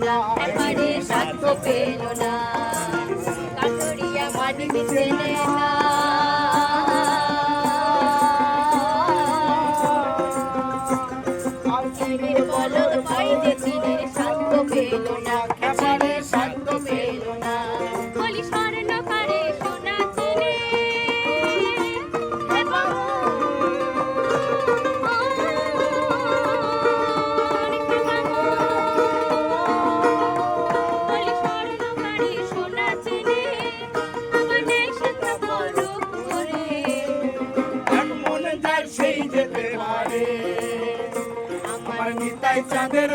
না, এবারে সাধ্য পেল না। কাঠুরিয়া মাটি চেনে না, বলদ পাই যে চিনের সাধ্য পেল না, এবারে সাধ্য পেল না। বলি স্বর্ণকারে সোনা চিনে সেই যেতে পারে আমার নিতাই চাঁদের